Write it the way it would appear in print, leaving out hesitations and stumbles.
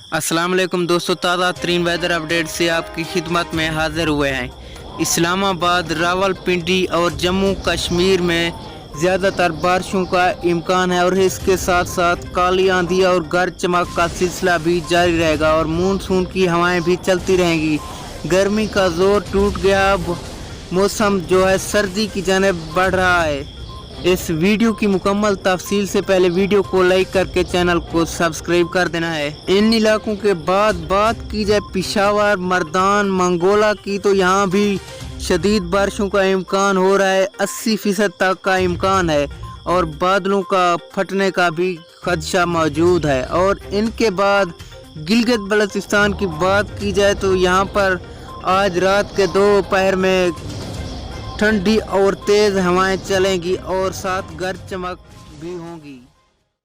अस्सलाम वालेकुम दोस्तों, ताज़ा तरीन वेदर अपडेट से आपकी खिदमत में हाजिर हुए हैं। इस्लामाबाद, रावलपिंडी और जम्मू कश्मीर में ज़्यादातर बारिशों का इम्कान है और इसके साथ साथ काली आंधी और गरज चमक का सिलसिला भी जारी रहेगा और मानसून की हवाएं भी चलती रहेंगी। गर्मी का जोर टूट गया, अब मौसम जो है सर्दी की जानिब बढ़ रहा है। इस वीडियो की मुकम्मल तफसील से पहले वीडियो को लाइक करके चैनल को सब्सक्राइब कर देना है। इन इलाकों के बाद बात की जाए पिशावर, मर्दान, मंगोला की, तो यहाँ भी शदीद बारिशों का इम्कान हो रहा है। 80% तक का इम्कान है और बादलों का फटने का भी खदशा मौजूद है। और इनके बाद गिलगित बल्तिस्तान की बात की जाए तो यहाँ पर आज रात के दोपहर में ठंडी और तेज़ हवाएं चलेंगी और साथ गरज चमक भी होंगी।